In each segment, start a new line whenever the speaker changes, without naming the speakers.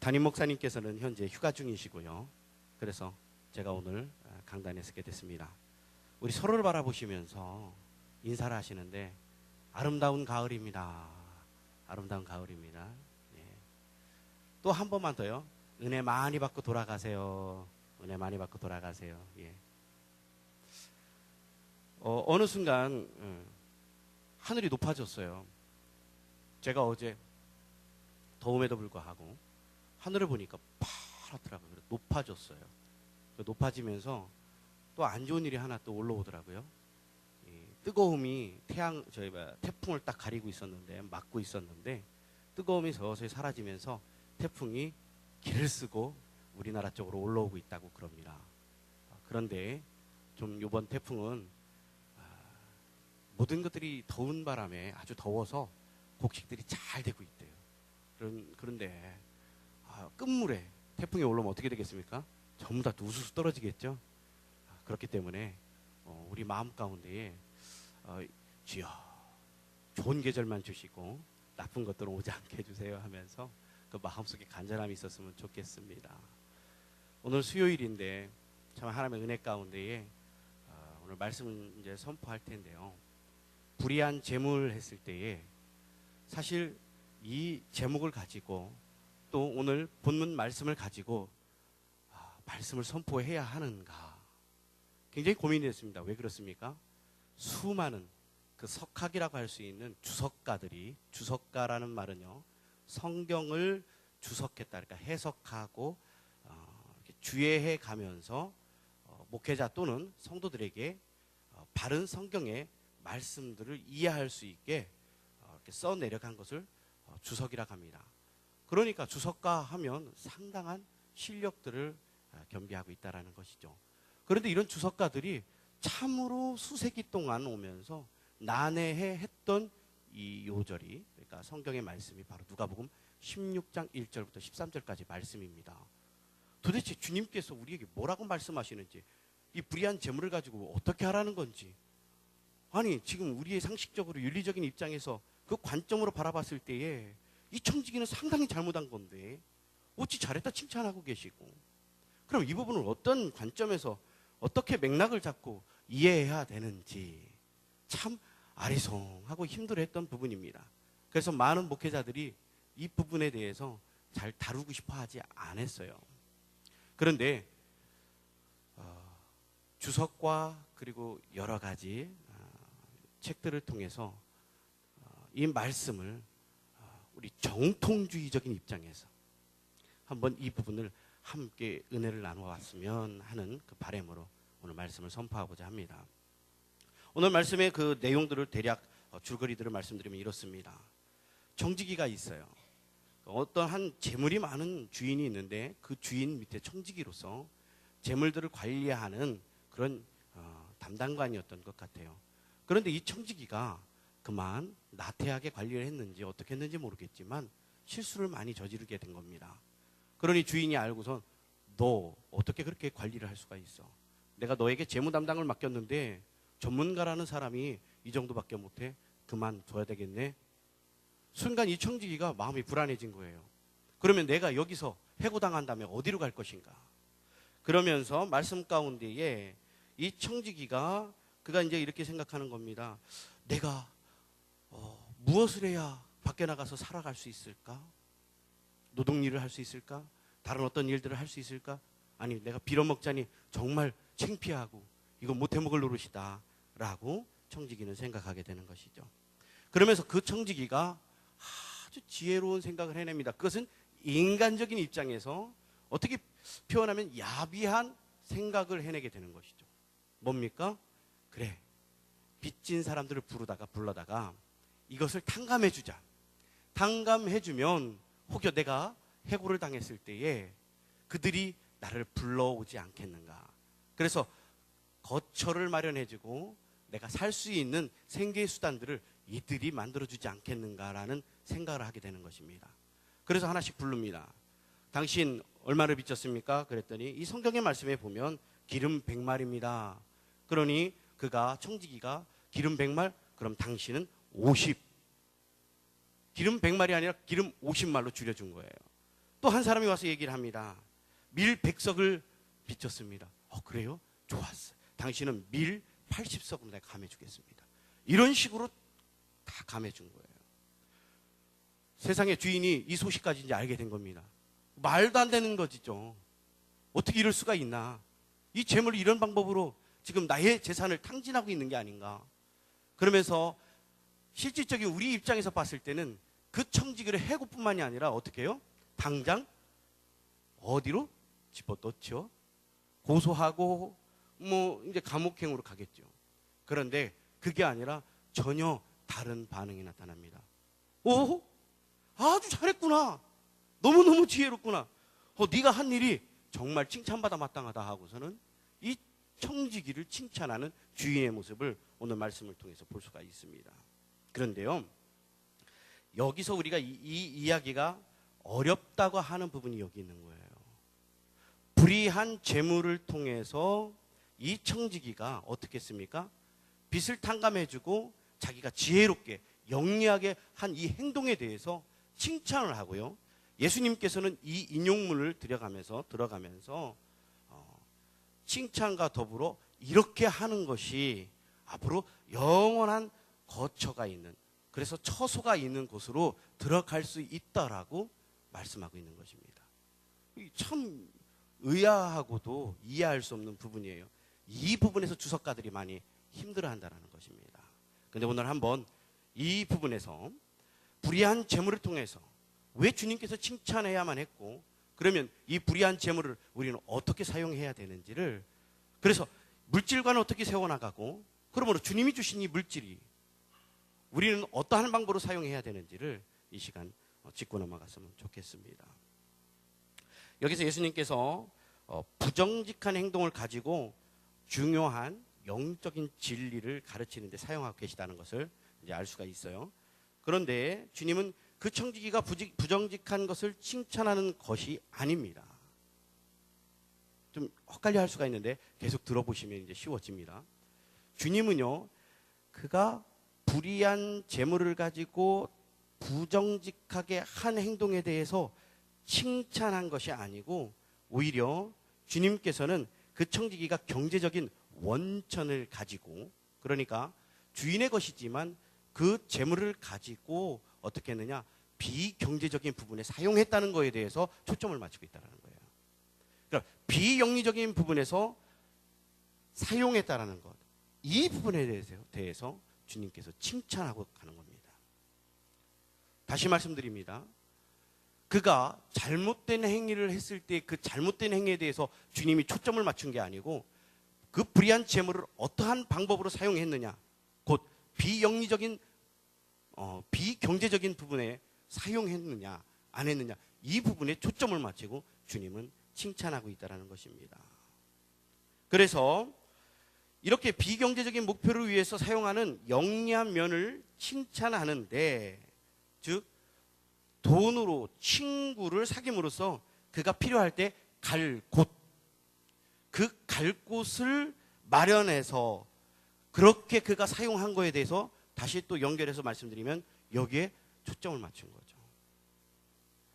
담임 목사님께서는 현재 휴가 중이시고요. 그래서 제가 오늘 강단에 서게 됐습니다. 우리 서로를 바라보시면서 인사를 하시는데 아름다운 가을입니다. 아름다운 가을입니다. 예. 또 한 번만 더요. 은혜 많이 받고 돌아가세요. 은혜 많이 받고 돌아가세요. 예. 어느 순간 하늘이 높아졌어요. 제가 어제 더움에도 불구하고 하늘을 보니까 파랗더라고요. 높아졌어요. 높아지면서 또 안 좋은 일이 하나 또 올라오더라고요. 뜨거움이 태풍을 딱 가리고 있었는데, 막고 있었는데, 뜨거움이 서서히 사라지면서 태풍이 길을 쓰고 우리나라 쪽으로 올라오고 있다고 그럽니다. 그런데 좀 이번 태풍은 모든 것들이 더운 바람에 아주 더워서 곡식들이 잘 되고 있대요. 그런데 끝물에 태풍이 올라오면 어떻게 되겠습니까? 전부 다 우수수 떨어지겠죠. 그렇기 때문에 우리 마음 가운데에 주여 좋은 계절만 주시고 나쁜 것들은 오지 않게 해주세요 하면서 그 마음속에 간절함이 있었으면 좋겠습니다. 오늘 수요일인데 참 하나님의 은혜 가운데에 오늘 말씀을 이제 선포할 텐데요. 불의한 재물 했을 때에 사실 이 제목을 가지고 또 오늘 본문 말씀을 가지고 말씀을 선포해야 하는가 굉장히 고민이 됐습니다. 왜 그렇습니까? 수많은 그 석학이라고 할 수 있는 주석가들이, 주석가라는 말은요 성경을 주석했다, 그러니까 해석하고 이렇게 주의해 가면서 목회자 또는 성도들에게 바른 성경의 말씀들을 이해할 수 있게 이렇게 써내려간 것을 주석이라고 합니다. 그러니까 주석가 하면 상당한 실력들을 겸비하고 있다는 것이죠. 그런데 이런 주석가들이 참으로 수세기 동안 오면서 난해해 했던 이 요절이, 그러니까 성경의 말씀이 바로 누가복음 16장 1절부터 13절까지 말씀입니다. 도대체 주님께서 우리에게 뭐라고 말씀하시는지, 이 불의한 재물을 가지고 어떻게 하라는 건지, 아니 지금 우리의 상식적으로 윤리적인 입장에서 그 관점으로 바라봤을 때에 이 청지기는 상당히 잘못한 건데 어찌 잘했다 칭찬하고 계시고, 그럼 이 부분을 어떤 관점에서 어떻게 맥락을 잡고 이해해야 되는지 참 아리송하고 힘들어했던 부분입니다. 그래서 많은 목회자들이 이 부분에 대해서 잘 다루고 싶어 하지 않았어요. 그런데 주석과 그리고 여러 가지 책들을 통해서 이 말씀을 우리 정통주의적인 입장에서 한번 이 부분을 함께 은혜를 나누어 왔으면 하는 그 바람으로 오늘 말씀을 선포하고자 합니다. 오늘 말씀의 그 내용들을 대략 줄거리들을 말씀드리면 이렇습니다. 청지기가 있어요. 어떤 한 재물이 많은 주인이 있는데 그 주인 밑에 청지기로서 재물들을 관리하는 그런 담당관이었던 것 같아요. 그런데 이 청지기가 그만 나태하게 관리를 했는지 어떻게 했는지 모르겠지만 실수를 많이 저지르게 된 겁니다. 그러니 주인이 알고선 너 어떻게 그렇게 관리를 할 수가 있어? 내가 너에게 재무 담당을 맡겼는데 전문가라는 사람이 이 정도밖에 못해? 그만둬야 되겠네? 순간 이 청지기가 마음이 불안해진 거예요. 그러면 내가 여기서 해고당한 다음에 어디로 갈 것인가? 그러면서 말씀 가운데에 이 청지기가 그가 이제 이렇게 생각하는 겁니다. 내가 무엇을 해야 밖에 나가서 살아갈 수 있을까? 노동일을 할 수 있을까? 다른 어떤 일들을 할 수 있을까? 아니 내가 빌어먹자니 정말 창피하고 이거 못해먹을 노릇이다 라고 청지기는 생각하게 되는 것이죠. 그러면서 그 청지기가 아주 지혜로운 생각을 해냅니다. 그것은 인간적인 입장에서 어떻게 표현하면 야비한 생각을 해내게 되는 것이죠. 뭡니까? 그래, 빚진 사람들을 불러다가 이것을 탕감해주자. 탕감해주면 혹여 내가 해고를 당했을 때에 그들이 나를 불러오지 않겠는가. 그래서 거처를 마련해주고 내가 살 수 있는 생계 수단들을 이들이 만들어주지 않겠는가라는 생각을 하게 되는 것입니다. 그래서 하나씩 부릅니다. 당신 얼마를 빚졌습니까? 그랬더니 이 성경의 말씀에 보면 기름 100말입니다. 그러니 그가 청지기가 기름 100말? 그럼 당신은 50. 기름 100말이 아니라 기름 50말로 줄여준 거예요. 또 한 사람이 와서 얘기를 합니다. 밀 100석을 비쳤습니다. 그래요? 좋았어요. 당신은 밀 80석으로 내가 감해주겠습니다. 이런 식으로 다 감해준 거예요. 세상의 주인이 이 소식까지 이제 알게 된 겁니다. 말도 안 되는 거지죠. 어떻게 이럴 수가 있나. 이 재물을 이런 방법으로 지금 나의 재산을 탕진하고 있는 게 아닌가. 그러면서 실질적인 우리 입장에서 봤을 때는 그 청지기를 해고뿐만이 아니라 어떻게 해요? 당장 어디로? 집어넣죠. 고소하고 뭐 이제 감옥행으로 가겠죠. 그런데 그게 아니라 전혀 다른 반응이 나타납니다. 오, 아주 잘했구나. 너무너무 지혜롭구나. 네가 한 일이 정말 칭찬받아 마땅하다 하고서는 이 청지기를 칭찬하는 주인의 모습을 오늘 말씀을 통해서 볼 수가 있습니다. 그런데요, 여기서 우리가 이 이야기가 어렵다고 하는 부분이 여기 있는 거예요. 불의한 재물을 통해서 이 청지기가 어떻게 했습니까? 빚을 탕감해주고 자기가 지혜롭게 영리하게 한 이 행동에 대해서 칭찬을 하고요. 예수님께서는 이 인용문을 들어가면서 칭찬과 더불어 이렇게 하는 것이 앞으로 영원한 거처가 있는, 그래서 처소가 있는 곳으로 들어갈 수 있다라고 말씀하고 있는 것입니다. 참 의아하고도 이해할 수 없는 부분이에요. 이 부분에서 주석가들이 많이 힘들어한다는 것입니다. 그런데 오늘 한번 이 부분에서 불의한 재물을 통해서 왜 주님께서 칭찬해야만 했고, 그러면 이 불의한 재물을 우리는 어떻게 사용해야 되는지를, 그래서 물질과는 어떻게 세워나가고, 그러므로 주님이 주신 이 물질이 우리는 어떠한 방법으로 사용해야 되는지를 이 시간 짚고 넘어갔으면 좋겠습니다. 여기서 예수님께서 부정직한 행동을 가지고 중요한 영적인 진리를 가르치는 데 사용하고 계시다는 것을 이제 알 수가 있어요. 그런데 주님은 그 청지기가 부정직한 것을 칭찬하는 것이 아닙니다. 좀 헷갈려 할 수가 있는데 계속 들어보시면 이제 쉬워집니다. 주님은요, 그가 불의한 재물을 가지고 부정직하게 한 행동에 대해서 칭찬한 것이 아니고, 오히려 주님께서는 그 청지기가 경제적인 원천을 가지고, 그러니까 주인의 것이지만 그 재물을 가지고 어떻게 했느냐, 비경제적인 부분에 사용했다는 것에 대해서 초점을 맞추고 있다는 거예요. 그러니까 비영리적인 부분에서 사용했다는 것, 이 부분에 대해서 주님께서 칭찬하고 가는 겁니다. 다시 말씀드립니다. 그가 잘못된 행위를 했을 때 그 잘못된 행위에 대해서 주님이 초점을 맞춘 게 아니고, 그 불의한 재물을 어떠한 방법으로 사용했느냐, 곧 비영리적인 비경제적인 부분에 사용했느냐 안 했느냐, 이 부분에 초점을 맞추고 주님은 칭찬하고 있다는 것입니다. 그래서 이렇게 비경제적인 목표를 위해서 사용하는 영리한 면을 칭찬하는데, 즉 돈으로 친구를 사귐으로써 그가 필요할 때 갈 곳, 그 갈 곳을 마련해서 그렇게 그가 사용한 거에 대해서 다시 또 연결해서 말씀드리면 여기에 초점을 맞춘 거죠.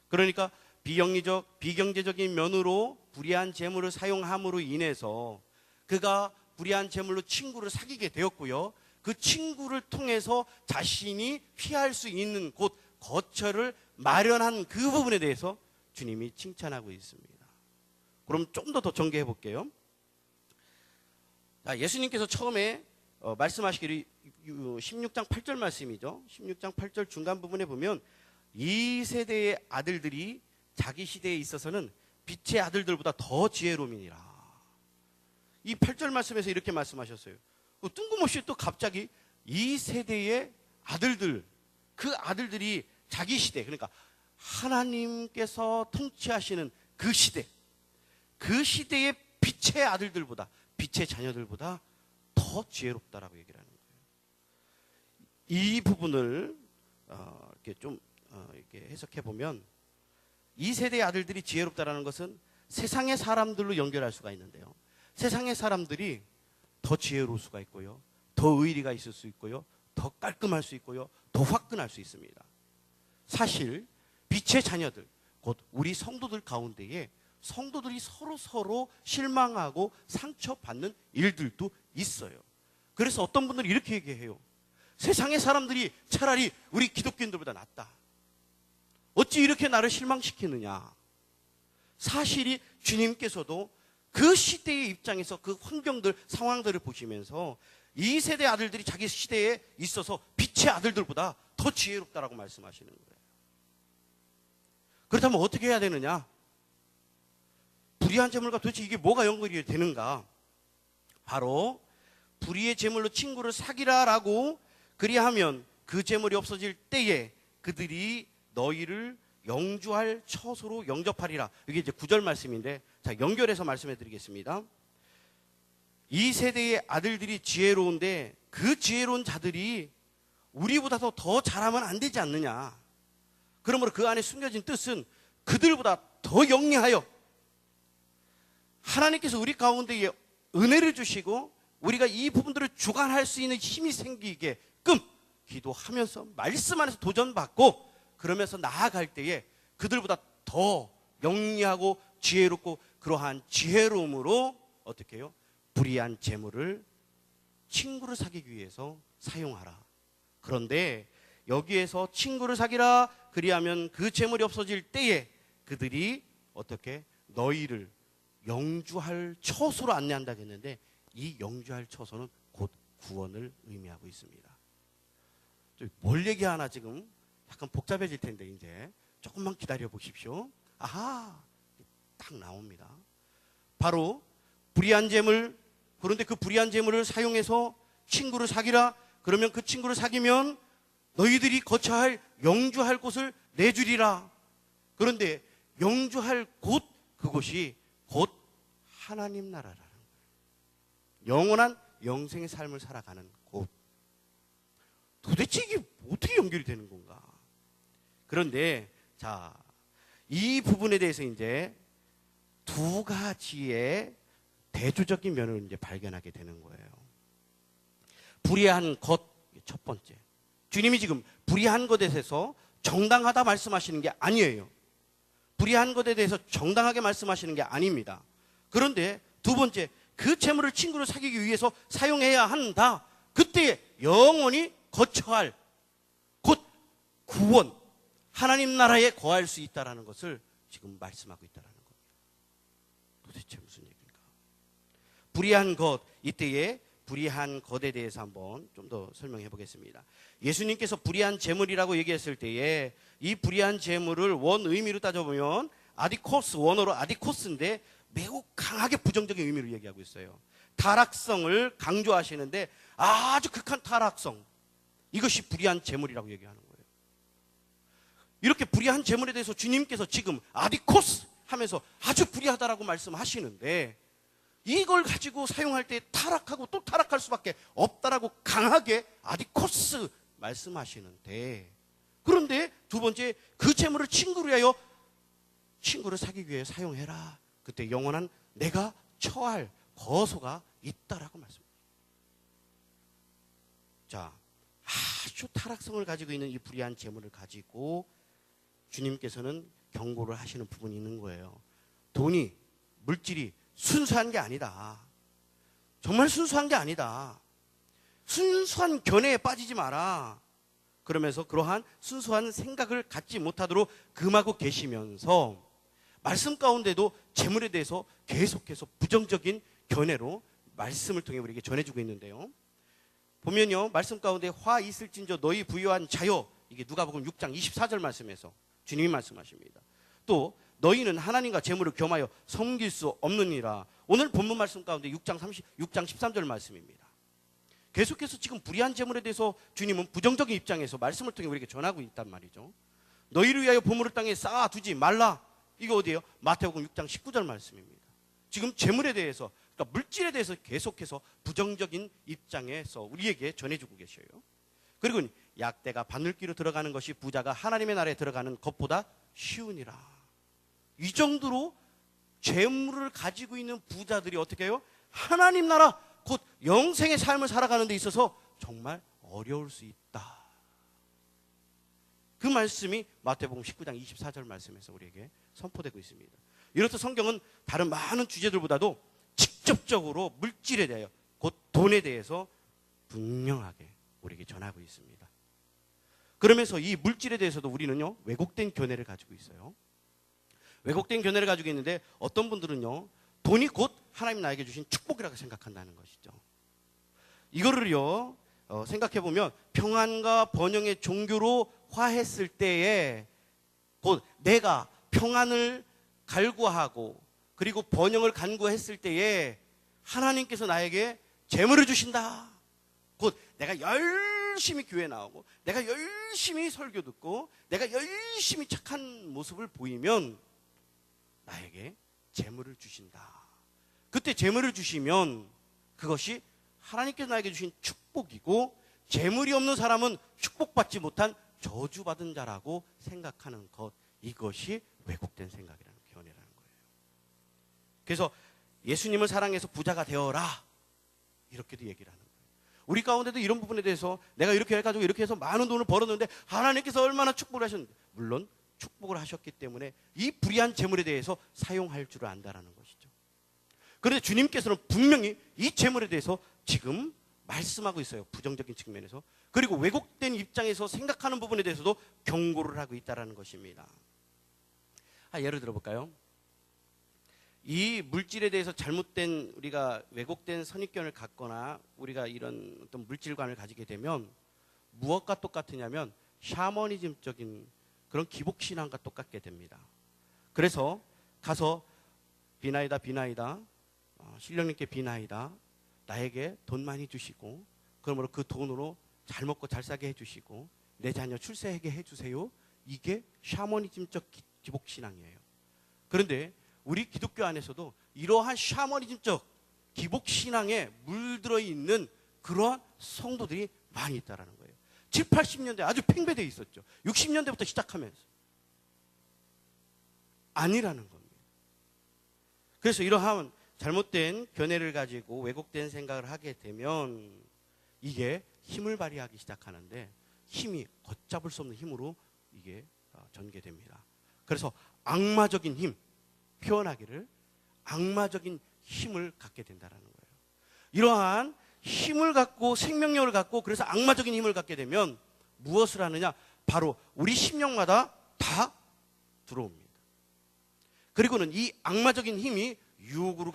그러니까 비경제적인 면으로 불의한 재물을 사용함으로 인해서 그가 불의한 재물로 친구를 사귀게 되었고요. 그 친구를 통해서 자신이 피할 수 있는 곳, 거처를 마련한 그 부분에 대해서 주님이 칭찬하고 있습니다. 그럼 좀 더 전개해 볼게요. 예수님께서 처음에 말씀하시기를 16장 8절 말씀이죠. 16장 8절 중간 부분에 보면 이 세대의 아들들이 자기 시대에 있어서는 빛의 아들들보다 더 지혜로움이니라. 이 8절 말씀에서 이렇게 말씀하셨어요. 뜬금없이 또 갑자기 이 세대의 아들들, 그 아들들이 자기 시대, 그러니까 하나님께서 통치하시는 그 시대, 그 시대의 빛의 아들들보다, 빛의 자녀들보다 더 지혜롭다라고 얘기를 하는 거예요. 이 부분을 이렇게 좀 이렇게 해석해 보면, 이 세대의 아들들이 지혜롭다라는 것은 세상의 사람들로 연결할 수가 있는데요. 세상의 사람들이 더 지혜로울 수가 있고요, 더 의리가 있을 수 있고요, 더 깔끔할 수 있고요, 더 화끈할 수 있습니다. 사실 빛의 자녀들, 곧 우리 성도들 가운데에 성도들이 서로 실망하고 상처받는 일들도 있어요. 그래서 어떤 분들은 이렇게 얘기해요. 세상의 사람들이 차라리 우리 기독교인들보다 낫다. 어찌 이렇게 나를 실망시키느냐. 사실이 주님께서도 그 시대의 입장에서 그 환경들, 상황들을 보시면서 이 세대 아들들이 자기 시대에 있어서 빛의 아들들보다 더 지혜롭다라고 말씀하시는 거예요. 그렇다면 어떻게 해야 되느냐? 불의한 재물과 도대체 이게 뭐가 연결이 되는가? 바로 불의의 재물로 친구를 사귀라라고 그리하면 그 재물이 없어질 때에 그들이 너희를 영주할 처소로 영접하리라. 이게 이제 9절 말씀인데, 자, 연결해서 말씀해 드리겠습니다. 이 세대의 아들들이 지혜로운데 그 지혜로운 자들이 우리보다 더 잘하면 안 되지 않느냐. 그러므로 그 안에 숨겨진 뜻은 그들보다 더 영리하여 하나님께서 우리 가운데에 은혜를 주시고 우리가 이 부분들을 주관할 수 있는 힘이 생기게끔 기도하면서 말씀 안에서 도전받고 그러면서 나아갈 때에 그들보다 더 영리하고 지혜롭고 그러한 지혜로움으로 어떻게 해요? 불의한 재물을 친구를 사귀기 위해서 사용하라. 그런데 여기에서 친구를 사귀라 그리하면 그 재물이 없어질 때에 그들이 어떻게 너희를 영주할 처소로 안내한다고 했는데 이 영주할 처소는 곧 구원을 의미하고 있습니다. 뭘 얘기하나 지금 약간 복잡해질 텐데 이제 조금만 기다려 보십시오. 아하, 딱 나옵니다. 바로 불의한 재물, 그런데 그 불의한 재물을 사용해서 친구를 사귀라. 그러면 그 친구를 사귀면 너희들이 거쳐야 할 영주할 곳을 내주리라. 그런데 영주할 곳, 그곳이 곧 하나님 나라라는 거예요. 영원한 영생의 삶을 살아가는 곳. 도대체 이게 어떻게 연결이 되는 건가? 그런데 자, 이 부분에 대해서 이제 두 가지의 대조적인 면을 이제 발견하게 되는 거예요. 불의한 것, 첫 번째. 주님이 지금 불의한 것에 대해서 정당하다 말씀하시는 게 아니에요. 불의한 것에 대해서 정당하게 말씀하시는 게 아닙니다. 그런데 두 번째, 그 재물을 친구를 사귀기 위해서 사용해야 한다. 그때 영원히 거쳐야 할 곧 구원, 하나님 나라에 거할 수 있다는 것을 지금 말씀하고 있다는 겁니다. 도대체 무슨 얘기인가? 불의한 것, 이때에 불의한 것에 대해서 한번 좀 더 설명해 보겠습니다. 예수님께서 불의한 재물이라고 얘기했을 때에 이 불의한 재물을 원 의미로 따져보면 아디코스, 원어로 아디코스인데 매우 강하게 부정적인 의미로 얘기하고 있어요. 타락성을 강조하시는데 아주 극한 타락성, 이것이 불의한 재물이라고 얘기하는 거예요. 이렇게 불의한 재물에 대해서 주님께서 지금 아디코스 하면서 아주 불의하다라고 말씀하시는데 이걸 가지고 사용할 때 타락하고 또 타락할 수밖에 없다라고 강하게 아디코스 말씀하시는데, 그런데 두 번째, 그 재물을 친구를 위하여 친구를 사귀기 위해 사용해라. 그때 영원한 내가 처할 거소가 있다라고 말씀합니다. 자, 아주 타락성을 가지고 있는 이 불의한 재물을 가지고 주님께서는 경고를 하시는 부분이 있는 거예요. 돈이, 물질이 순수한 게 아니다. 정말 순수한 게 아니다. 순수한 견해에 빠지지 마라. 그러면서 그러한 순수한 생각을 갖지 못하도록 금하고 계시면서 말씀 가운데도 재물에 대해서 계속해서 부정적인 견해로 말씀을 통해 우리에게 전해주고 있는데요. 보면요, 말씀 가운데 화 있을진저 너희 부유한 자여, 이게 누가복음 6장 24절 말씀에서 주님이 말씀하십니다. 또 너희는 하나님과 재물을 겸하여 섬길 수 없느니라. 오늘 본문 말씀 가운데 6장 13절 말씀입니다. 계속해서 지금 불의한 재물에 대해서 주님은 부정적인 입장에서 말씀을 통해 우리에게 전하고 있단 말이죠. 너희를 위하여 보물을 땅에 쌓아두지 말라. 이거 어디예요? 마태복음 6장 19절 말씀입니다. 지금 재물에 대해서, 그러니까 물질에 대해서 계속해서 부정적인 입장에서 우리에게 전해주고 계셔요. 그리고 약대가 바늘귀로 들어가는 것이 부자가 하나님의 나라에 들어가는 것보다 쉬우니라. 이 정도로 재물을 가지고 있는 부자들이 어떻게 해요? 하나님 나라, 곧 영생의 삶을 살아가는 데 있어서 정말 어려울 수 있다. 그 말씀이 마태복음 19장 24절 말씀에서 우리에게 선포되고 있습니다. 이렇듯 성경은 다른 많은 주제들보다도 직접적으로 물질에 대하여, 곧 돈에 대해서 분명하게 우리에게 전하고 있습니다. 그러면서 이 물질에 대해서도 우리는요, 왜곡된 견해를 가지고 있어요. 왜곡된 견해를 가지고 있는데 어떤 분들은요, 돈이 곧 하나님 나에게 주신 축복이라고 생각한다는 것이죠. 이거를요, 생각해보면 평안과 번영의 종교로 화했을 때에 곧 내가 평안을 갈구하고 그리고 번영을 간구했을 때에 하나님께서 나에게 재물을 주신다. 곧 내가 열심히 교회 나오고 내가 열심히 설교 듣고 내가 열심히 착한 모습을 보이면 나에게 재물을 주신다. 그때 재물을 주시면 그것이 하나님께서 나에게 주신 축복이고, 재물이 없는 사람은 축복받지 못한 저주받은 자라고 생각하는 것, 이것이 왜곡된 생각이라는, 견해라는 거예요. 그래서 예수님을 사랑해서 부자가 되어라, 이렇게도 얘기를 하는 거예요. 우리 가운데도 이런 부분에 대해서 내가 이렇게 해가지고 이렇게 해서 많은 돈을 벌었는데 하나님께서 얼마나 축복을 하셨는데, 물론 축복을 하셨기 때문에 이 불의한 재물에 대해서 사용할 줄을 안다라는 것이죠. 그런데 주님께서는 분명히 이 재물에 대해서 지금 말씀하고 있어요. 부정적인 측면에서. 그리고 왜곡된 입장에서 생각하는 부분에 대해서도 경고를 하고 있다는 것입니다. 예를 들어볼까요? 이 물질에 대해서 잘못된, 우리가 왜곡된 선입견을 갖거나 우리가 이런 어떤 물질관을 가지게 되면 무엇과 똑같으냐면 샤머니즘적인 그런 기복신앙과 똑같게 됩니다. 그래서 가서 비나이다 신령님께 비나이다, 나에게 돈 많이 주시고 그러므로 그 돈으로 잘 먹고 잘 싸게 해주시고 내 자녀 출세하게 해주세요. 이게 샤머니즘적 기복신앙이에요. 그런데 우리 기독교 안에서도 이러한 샤머니즘적 기복신앙에 물들어 있는 그러한 성도들이 많이 있다는 거예요. 7, 80년대 아주 팽배되어 있었죠. 60년대부터 시작하면서. 아니라는 겁니다. 그래서 이러한 잘못된 견해를 가지고 왜곡된 생각을 하게 되면 이게 힘을 발휘하기 시작하는데, 힘이 걷잡을 수 없는 힘으로 이게 전개됩니다. 그래서 악마적인 힘, 표현하기를 악마적인 힘을 갖게 된다는 거예요. 이러한 힘을 갖고 생명력을 갖고 그래서 악마적인 힘을 갖게 되면 무엇을 하느냐? 바로 우리 심령마다 다 들어옵니다. 그리고는 이 악마적인 힘이 유혹을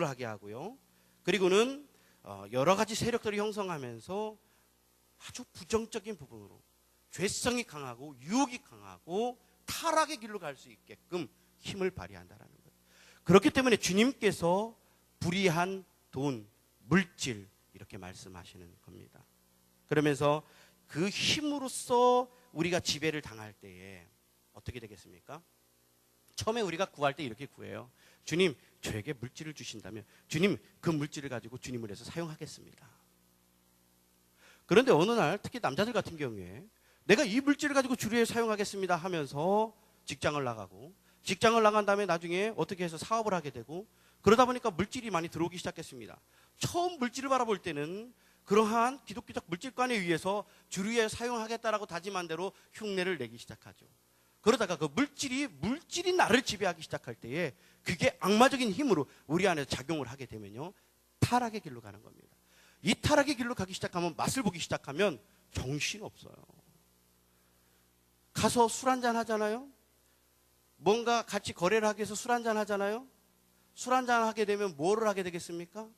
하게 하고요. 그리고는 여러 가지 세력들이 형성하면서 아주 부정적인 부분으로 죄성이 강하고 유혹이 강하고 타락의 길로 갈 수 있게끔 힘을 발휘한다는 거예요. 그렇기 때문에 주님께서 불의한 돈, 물질 이렇게 말씀하시는 겁니다. 그러면서 그 힘으로써 우리가 지배를 당할 때에 어떻게 되겠습니까? 처음에 우리가 구할 때 이렇게 구해요. 주님, 저에게 물질을 주신다면 주님, 그 물질을 가지고 주님을 위해서 사용하겠습니다. 그런데 어느 날 특히 남자들 같은 경우에 내가 이 물질을 가지고 주를 위해 사용하겠습니다 하면서 직장을 나가고, 직장을 나간 다음에 나중에 어떻게 해서 사업을 하게 되고, 그러다 보니까 물질이 많이 들어오기 시작했습니다. 처음 물질을 바라볼 때는 그러한 기독교적 물질관에 의해서 주를 위해 사용하겠다라고 다짐한 대로 흉내를 내기 시작하죠. 그러다가 그 물질이 나를 지배하기 시작할 때에 그게 악마적인 힘으로 우리 안에서 작용을 하게 되면요, 타락의 길로 가는 겁니다. 이 타락의 길로 가기 시작하면, 맛을 보기 시작하면 정신없어요. 가서 술 한잔 하잖아요. 뭔가 같이 거래를 하기 위해서 술 한잔 하잖아요. 술 한잔 하게 되면 뭐를 하게 되겠습니까?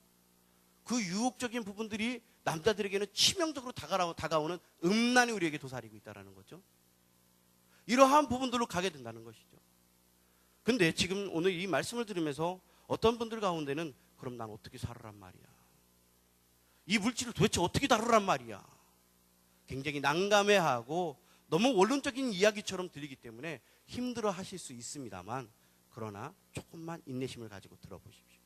그 유혹적인 부분들이 남자들에게는 치명적으로 다가오는 음란이 우리에게 도사리고 있다는 거죠. 이러한 부분들로 가게 된다는 것이죠. 근데 지금 오늘 이 말씀을 들으면서 어떤 분들 가운데는 그럼 난 어떻게 살으란 말이야? 이 물질을 도대체 어떻게 다루란 말이야? 굉장히 난감해하고 너무 원론적인 이야기처럼 들리기 때문에 힘들어 하실 수 있습니다만, 그러나 조금만 인내심을 가지고 들어보십시오.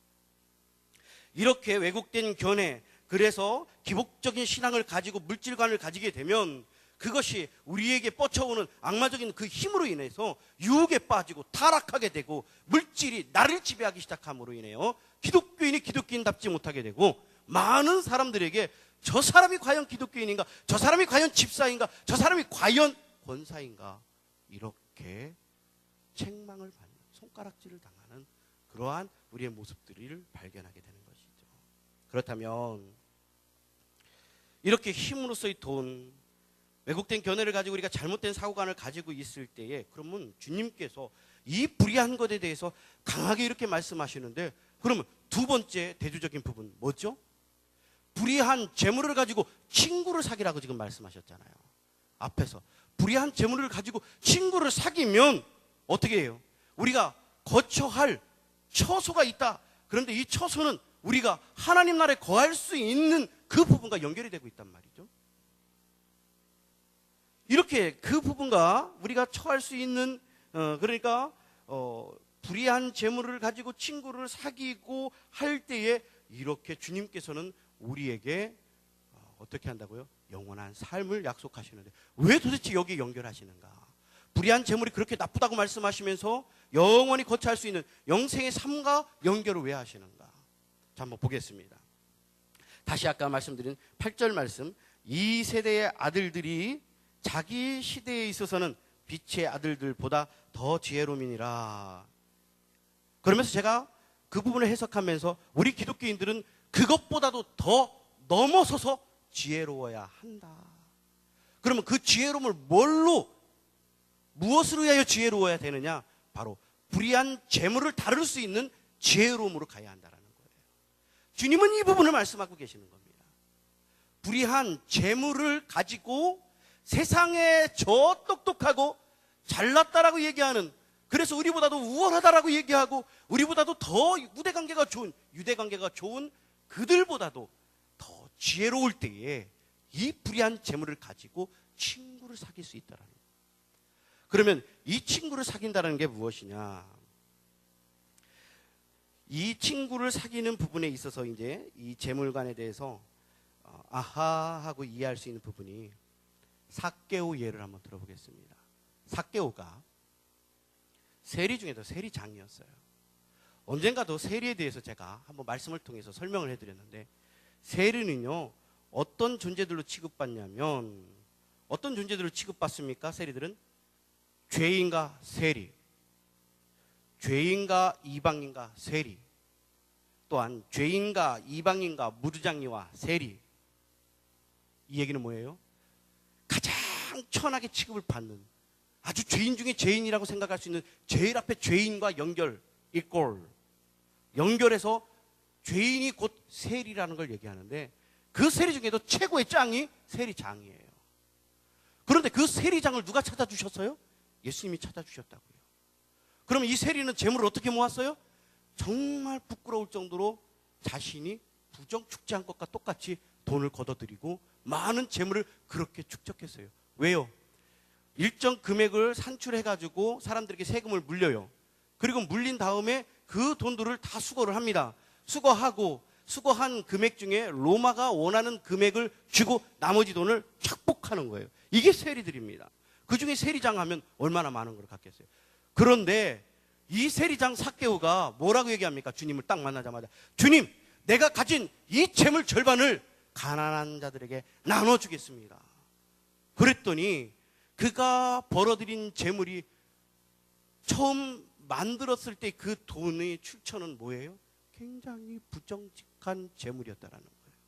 이렇게 왜곡된 견해, 그래서 기복적인 신앙을 가지고 물질관을 가지게 되면 그것이 우리에게 뻗쳐오는 악마적인 그 힘으로 인해서 유혹에 빠지고 타락하게 되고, 물질이 나를 지배하기 시작함으로 인해요 기독교인이 기독교인답지 못하게 되고, 많은 사람들에게 저 사람이 과연 기독교인인가, 저 사람이 과연 집사인가, 저 사람이 과연 권사인가 이렇게 책망을 받는, 손가락질을 당하는 그러한 우리의 모습들을 발견하게 되는 것이죠. 그렇다면 이렇게 힘으로써의 돈, 왜곡된 견해를 가지고 우리가 잘못된 사고관을 가지고 있을 때에 그러면 주님께서 이 불의한 것에 대해서 강하게 이렇게 말씀하시는데, 그러면 두 번째 대조적인 부분 뭐죠? 불의한 재물을 가지고 친구를 사귀라고 지금 말씀하셨잖아요. 앞에서 불의한 재물을 가지고 친구를 사귀면 어떻게 해요? 우리가 거쳐야 할 처소가 있다. 그런데 이 처소는 우리가 하나님 나라에 거할 수 있는 그 부분과 연결이 되고 있단 말이죠. 이렇게 그 부분과 우리가 처할 수 있는 그러니까 불의한 재물을 가지고 친구를 사귀고 할 때에 이렇게 주님께서는 우리에게 어떻게 한다고요? 영원한 삶을 약속하시는데 왜 도대체 여기에 연결하시는가? 불의한 재물이 그렇게 나쁘다고 말씀하시면서 영원히 거처할 수 있는 영생의 삶과 연결을 왜 하시는가? 자, 한번 보겠습니다. 다시 아까 말씀드린 8절 말씀, 이 세대의 아들들이 자기 시대에 있어서는 빛의 아들들보다 더 지혜로움이니라. 그러면서 제가 그 부분을 해석하면서 우리 기독교인들은 그것보다도 더 넘어서서 지혜로워야 한다. 그러면 그 지혜로움을 무엇으로 위하여 지혜로워야 되느냐? 바로 불의한 재물을 다룰 수 있는 지혜로움으로 가야 한다는 거예요. 주님은 이 부분을 말씀하고 계시는 겁니다. 불의한 재물을 가지고 세상에 저 똑똑하고 잘났다라고 얘기하는, 그래서 우리보다도 우월하다라고 얘기하고 우리보다도 더 유대관계가 좋은 그들보다도 더 지혜로울 때에 이 불의한 재물을 가지고 친구를 사귈 수 있다라는 거예요. 그러면 이 친구를 사귄다는 게 무엇이냐? 이 친구를 사귀는 부분에 있어서 이제 이 재물관에 대해서 아하 하고 이해할 수 있는 부분이 삭개오 예를 한번 들어보겠습니다. 삭개오가 세리 중에도 세리장이었어요. 언젠가도 세리에 대해서 제가 한번 말씀을 통해서 설명을 해드렸는데, 세리는요 어떤 존재들로 취급받냐면, 어떤 존재들로 취급받습니까? 세리들은 죄인과 세리, 죄인과 이방인과 세리, 또한 죄인과 이방인과 무주장이와 세리. 이 얘기는 뭐예요? 가장 천하게 취급을 받는, 아주 죄인 중에 죄인이라고 생각할 수 있는 제일 앞에 죄인과 연결해서 죄인이 곧 세리라는 걸 얘기하는데, 그 세리 중에도 최고의 짱이 세리장이에요. 그런데 그 세리장을 누가 찾아주셨어요? 예수님이 찾아주셨다고요. 그러면 이 세리는 재물을 어떻게 모았어요? 정말 부끄러울 정도로 자신이 부정 축제한 것과 똑같이 돈을 걷어들이고 많은 재물을 그렇게 축적했어요. 왜요? 일정 금액을 산출해가지고 사람들에게 세금을 물려요. 그리고 물린 다음에 그 돈들을 다 수거를 합니다. 수거한 금액 중에 로마가 원하는 금액을 주고 나머지 돈을 착복하는 거예요. 이게 세리들입니다. 그 중에 세리장 하면 얼마나 많은 걸 갖겠어요. 그런데 이 세리장 삭개오가 뭐라고 얘기합니까? 주님을 딱 만나자마자, 주님, 내가 가진 이 재물 절반을 가난한 자들에게 나눠주겠습니다. 그랬더니 그가 벌어들인 재물이 처음 만들었을 때 그 돈의 출처는 뭐예요? 굉장히 부정직한 재물이었다라는 거예요.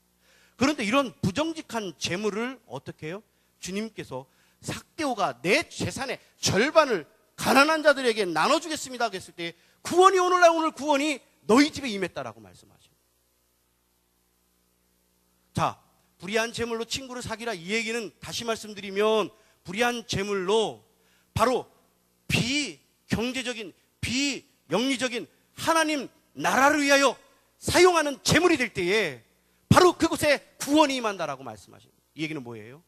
그런데 이런 부정직한 재물을 어떻게 해요? 주님께서 삭개오가 내 재산의 절반을 가난한 자들에게 나눠주겠습니다 했을 때, 구원이 오늘 구원이 너희 집에 임했다라고 말씀하십니다. 자, 불의한 재물로 친구를 사귀라, 이 얘기는 다시 말씀드리면 불의한 재물로 바로 비경제적인, 비영리적인 하나님 나라를 위하여 사용하는 재물이 될 때에 바로 그곳에 구원이 임한다라고 말씀하십니다. 이 얘기는 뭐예요?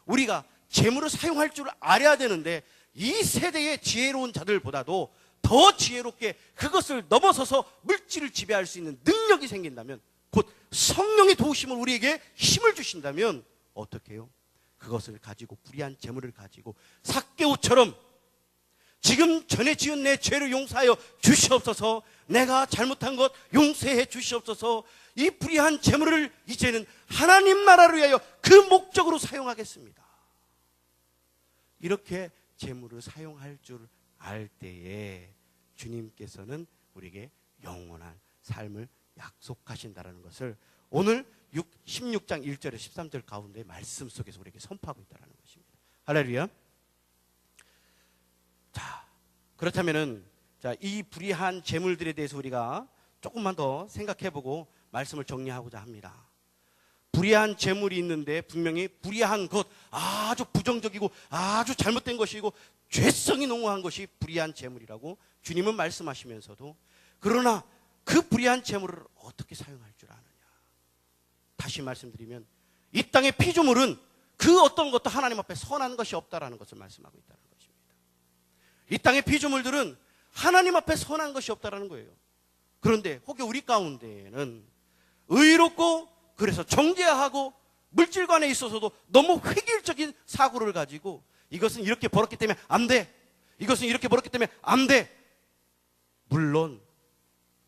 우리가 재물을 사용할 줄 알아야 되는데, 이 세대의 지혜로운 자들보다도 더 지혜롭게 그것을 넘어서서 물질을 지배할 수 있는 능력이 생긴다면, 곧 성령의 도우심을 우리에게 힘을 주신다면 어떻게 해요? 그것을 가지고, 불의한 재물을 가지고 삭개오처럼 지금 전에 지은 내 죄를 용서하여 주시옵소서, 내가 잘못한 것 용서해 주시옵소서, 이 불의한 재물을 이제는 하나님 나라를 위하여 그 목적으로 사용하겠습니다. 이렇게 재물을 사용할 줄 알 때에 주님께서는 우리에게 영원한 삶을 약속하신다는 것을 오늘 16장 1절에 13절 가운데 말씀 속에서 우리에게 선포하고 있다는 것입니다. 할렐루야. 자, 그렇다면은 이 불의한 재물들에 대해서 우리가 조금만 더 생각해보고 말씀을 정리하고자 합니다. 불의한 재물이 있는데 분명히 불의한 것, 아주 부정적이고 아주 잘못된 것이고 죄성이 농후한 것이 불의한 재물이라고 주님은 말씀하시면서도, 그러나 그 불의한 재물을 어떻게 사용할 줄 아느냐. 다시 말씀드리면 이 땅의 피조물은 그 어떤 것도 하나님 앞에 선한 것이 없다라는 것을 말씀하고 있다는 것입니다. 이 땅의 피조물들은 하나님 앞에 선한 것이 없다라는 거예요. 그런데 혹여 우리 가운데에는 의롭고 그래서 정죄하고 물질관에 있어서도 너무 획일적인 사고를 가지고 이것은 이렇게 벌었기 때문에 안 돼, 이것은 이렇게 벌었기 때문에 안 돼. 물론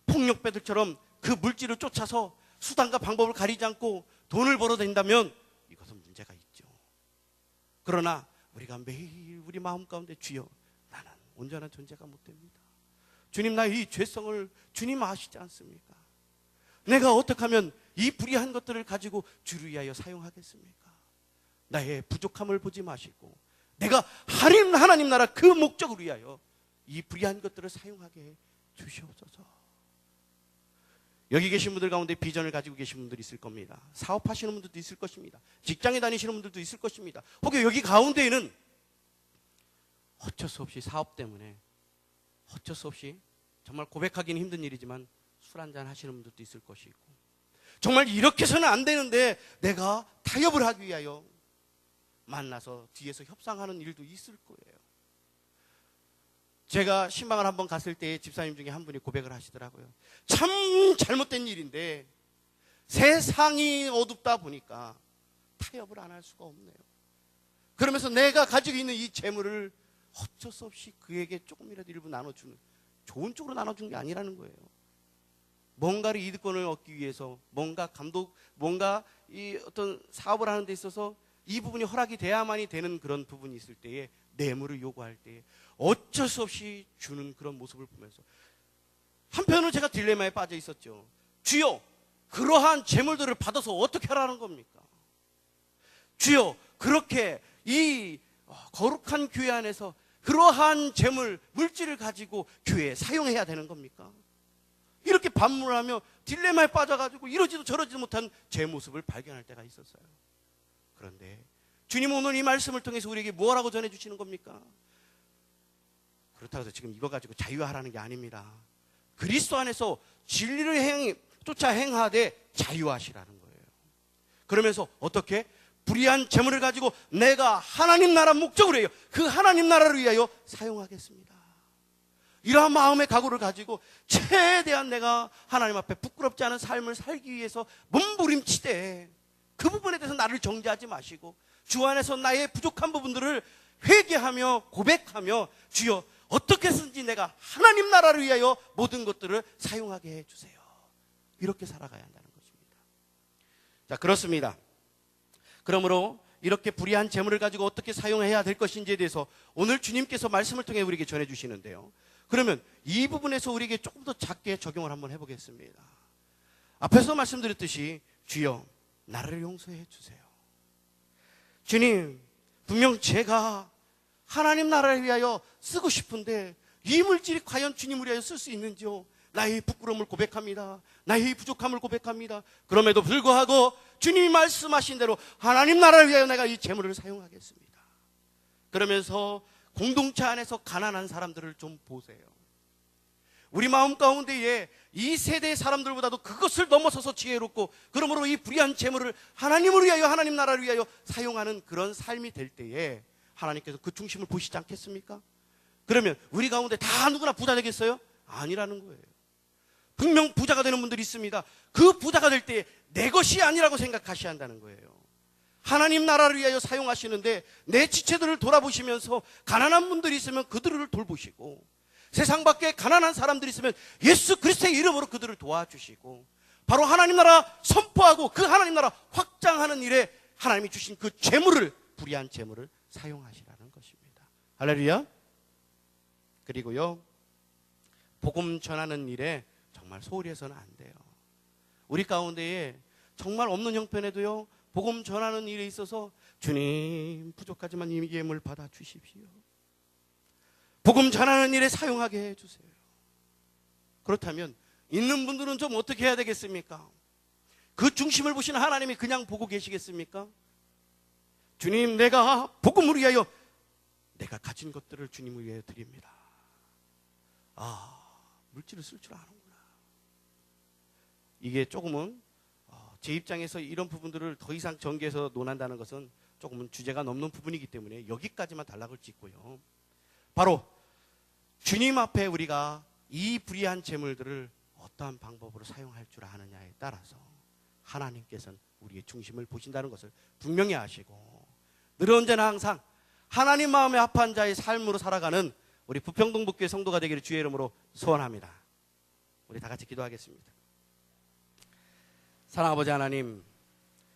폭력배들처럼 그 물질을 쫓아서 수단과 방법을 가리지 않고 돈을 벌어댄다면 이것은 문제가 있죠. 그러나 우리가 매일 우리 마음 가운데 주여, 나는 온전한 존재가 못 됩니다. 주님, 나의 이 죄성을 주님 아시지 않습니까? 내가 어떻게 하면 이 불의한 것들을 가지고 주를 위하여 사용하겠습니까? 나의 부족함을 보지 마시고 내가 하나님 나라 그 목적을 위하여 이 불의한 것들을 사용하게 해 주시옵소서. 여기 계신 분들 가운데 비전을 가지고 계신 분들이 있을 겁니다. 사업하시는 분들도 있을 것입니다. 직장에 다니시는 분들도 있을 것입니다. 혹여 여기 가운데에는 어쩔 수 없이 사업 때문에 어쩔 수 없이 정말 고백하기는 힘든 일이지만 술 한잔 하시는 분들도 있을 것이고, 정말 이렇게 해서는 안 되는데 내가 타협을 하기 위하여 만나서 뒤에서 협상하는 일도 있을 거예요. 제가 신방을 한번 갔을 때 집사님 중에 한 분이 고백을 하시더라고요. 참 잘못된 일인데 세상이 어둡다 보니까 타협을 안 할 수가 없네요. 그러면서 내가 가지고 있는 이 재물을 어쩔 수 없이 그에게 조금이라도 일부 나눠주는, 좋은 쪽으로 나눠준 게 아니라는 거예요. 뭔가를 이득권을 얻기 위해서 뭔가 이 어떤 사업을 하는 데 있어서 이 부분이 허락이 돼야만이 되는 그런 부분이 있을 때에 뇌물을 요구할 때에 어쩔 수 없이 주는 그런 모습을 보면서 한편으로 제가 딜레마에 빠져 있었죠. 주여, 그러한 재물들을 받아서 어떻게 하라는 겁니까? 주여, 그렇게 이 거룩한 교회 안에서 그러한 재물, 물질을 가지고 교회에 사용해야 되는 겁니까? 이렇게 반문하며 딜레마에 빠져가지고 이러지도 저러지도 못한 제 모습을 발견할 때가 있었어요. 그런데 주님 오늘 이 말씀을 통해서 우리에게 뭐라고 전해주시는 겁니까? 그렇다고 해서 지금 이거 가지고 자유하라는 게 아닙니다. 그리스도 안에서 진리를 쫓아 행하되 자유하시라는 거예요. 그러면서 어떻게? 불의한 재물을 가지고 내가 하나님 나라 목적으로 해요. 그 하나님 나라를 위하여 사용하겠습니다. 이러한 마음의 각오를 가지고 최대한 내가 하나님 앞에 부끄럽지 않은 삶을 살기 위해서 몸부림치되 그 부분에 대해서 나를 정죄하지 마시고 주 안에서 나의 부족한 부분들을 회개하며 고백하며 주여, 어떻게 해서든지 내가 하나님 나라를 위하여 모든 것들을 사용하게 해주세요. 이렇게 살아가야 한다는 것입니다. 자, 그렇습니다. 그러므로 이렇게 불의한 재물을 가지고 어떻게 사용해야 될 것인지에 대해서 오늘 주님께서 말씀을 통해 우리에게 전해주시는데요. 그러면 이 부분에서 우리에게 조금 더 작게 적용을 한번 해보겠습니다. 앞에서 말씀드렸듯이 주여, 나를 용서해 주세요. 주님, 분명 제가 하나님 나라를 위하여 쓰고 싶은데 이 물질이 과연 주님을 위하여 쓸 수 있는지요? 나의 부끄러움을 고백합니다. 나의 부족함을 고백합니다. 그럼에도 불구하고 주님이 말씀하신 대로 하나님 나라를 위하여 내가 이 재물을 사용하겠습니다. 그러면서 공동체 안에서 가난한 사람들을 좀 보세요. 우리 마음 가운데에 이 세대의 사람들보다도 그것을 넘어서서 지혜롭고 그러므로 이 불의한 재물을 하나님을 위하여 하나님 나라를 위하여 사용하는 그런 삶이 될 때에 하나님께서 그 중심을 보시지 않겠습니까? 그러면 우리 가운데 다 누구나 부자 되겠어요? 아니라는 거예요. 분명 부자가 되는 분들이 있습니다. 그 부자가 될 때 내 것이 아니라고 생각하셔야 한다는 거예요. 하나님 나라를 위하여 사용하시는데 내 지체들을 돌아보시면서 가난한 분들이 있으면 그들을 돌보시고 세상 밖에 가난한 사람들이 있으면 예수 그리스도의 이름으로 그들을 도와주시고 바로 하나님 나라 선포하고 그 하나님 나라 확장하는 일에 하나님이 주신 그 재물을, 불의한 재물을 사용하시라는 것입니다. 할렐루야. 그리고요, 복음 전하는 일에 정말 소홀히 해서는 안 돼요. 우리 가운데에 정말 없는 형편에도요, 복음 전하는 일에 있어서 주님, 부족하지만 이 예물 받아 주십시오. 복음 전하는 일에 사용하게 해주세요. 그렇다면 있는 분들은 좀 어떻게 해야 되겠습니까? 그 중심을 보시는 하나님이 그냥 보고 계시겠습니까? 주님, 내가 복음을 위하여 내가 가진 것들을 주님을 위하여 드립니다. 물질을 쓸 줄 아는구나. 이게 조금은 제 입장에서 이런 부분들을 더 이상 전개해서 논한다는 것은 조금은 주제가 넘는 부분이기 때문에 여기까지만 단락을 짓고요. 바로 주님 앞에 우리가 이 불의한 재물들을 어떠한 방법으로 사용할 줄 아느냐에 따라서 하나님께서는 우리의 중심을 보신다는 것을 분명히 아시고, 늘 언제나 항상 하나님 마음에 합한 자의 삶으로 살아가는 우리 부평동북교회 성도가 되기를 주의 이름으로 소원합니다. 우리 다 같이 기도하겠습니다. 사랑하는 아버지 하나님,